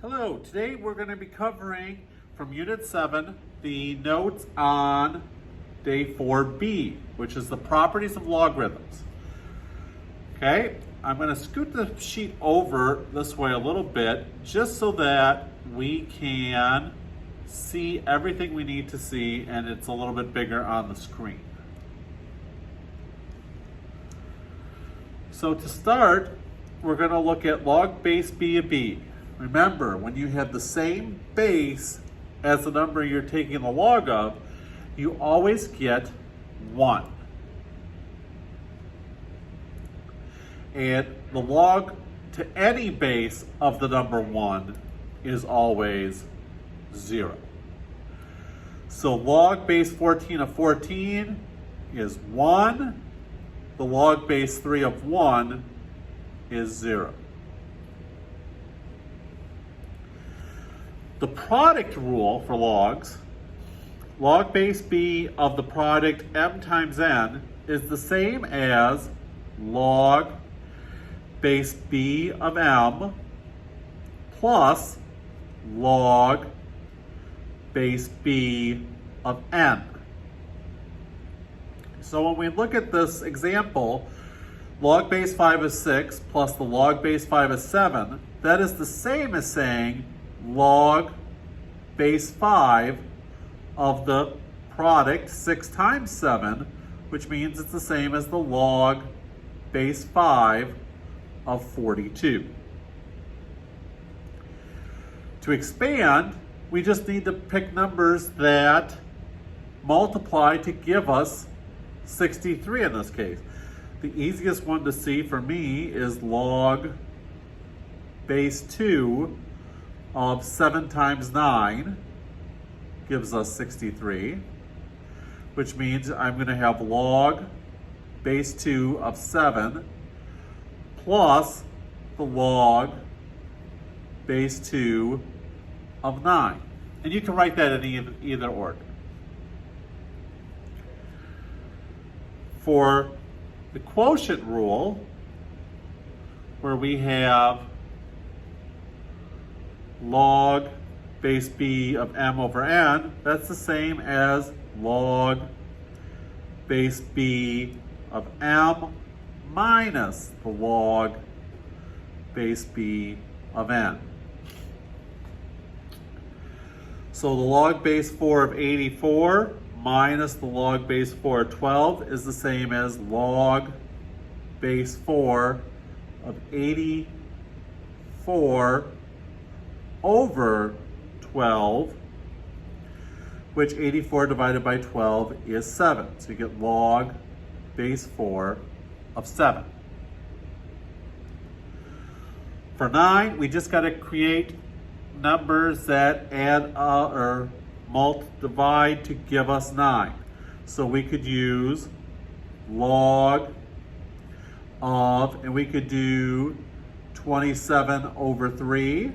Hello, today we're going to be covering from Unit 7 the notes on Day 4B, which is the properties of logarithms. Okay, I'm going to scoot the sheet over this way a little bit just so that we can see everything we need to see and it's a little bit bigger on the screen. So to start, we're going to look at log base b of b. Remember, when you have the same base as the number you're taking the log of, you always get 1. And the log to any base of the number 1 is always 0. So log base 14 of 14 is 1. The log base 3 of 1 is 0. The product rule for logs, log base b of the product m times n, is the same as log base b of m plus log base b of n. So when we look at this example, log base 5 is 6 plus the log base 5 is 7, that is the same as saying log base 5 of the product 6 times 7, which means it's the same as the log base 5 of 42. To expand, we just need to pick numbers that multiply to give us 63 in this case. The easiest one to see for me is log base 2 of 7 times 9 gives us 63, which means I'm going to have log base 2 of 7 plus the log base 2 of 9. And you can write that in either order. For the quotient rule, where we have log base b of m over n, that's the same as log base b of m minus the log base b of n. So the log base 4 of 84 minus the log base 4 of 12 is the same as log base 4 of 84 over 12, which 84 divided by 12 is 7. So you get log base 4 of 7. For 9, we just got to create numbers that add or divide to give us 9. So we could use log of, and we could do 27 over 3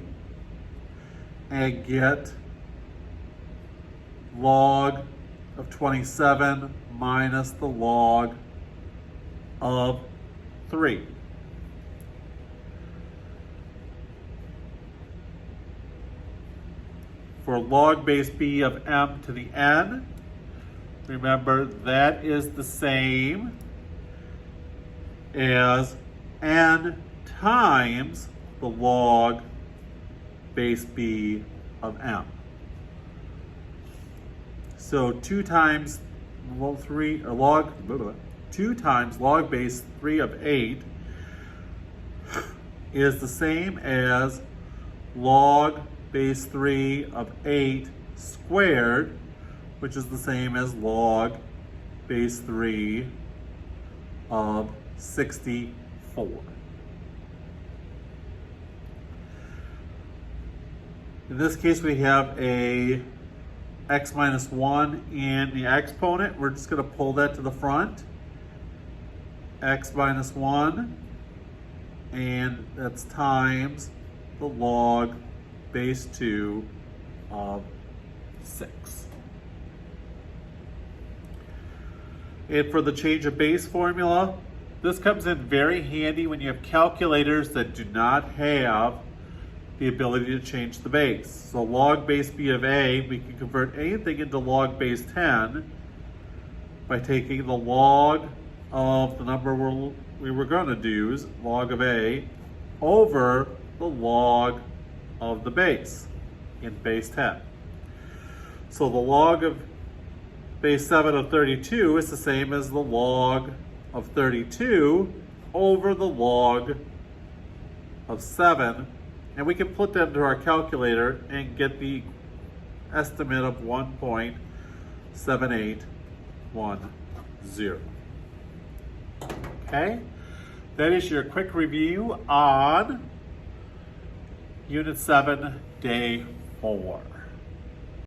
and get log of 27 minus the log of 3. For log base b of m to the n, remember that is the same as n times the log base b of m. So 2 times 3 or log 2 times log base 3 of 8 is the same as log base 3 of 8 squared, which is the same as log base 3 of 64. In this case, we have a x minus 1 in the exponent. We're just going to pull that to the front. X minus 1, and that's times the log base 2 of 6. And for the change of base formula, this comes in very handy when you have calculators that do not have the ability to change the base. So log base b of a, we can convert anything into log base 10 by taking the log of the number we were going to use, log of a, over the log of the base in base 10. So the log of base 7 of 32 is the same as the log of 32 over the log of 7. And we can put that into our calculator and get the estimate of 1.7810. Okay? That is your quick review on Unit 7, Day 4.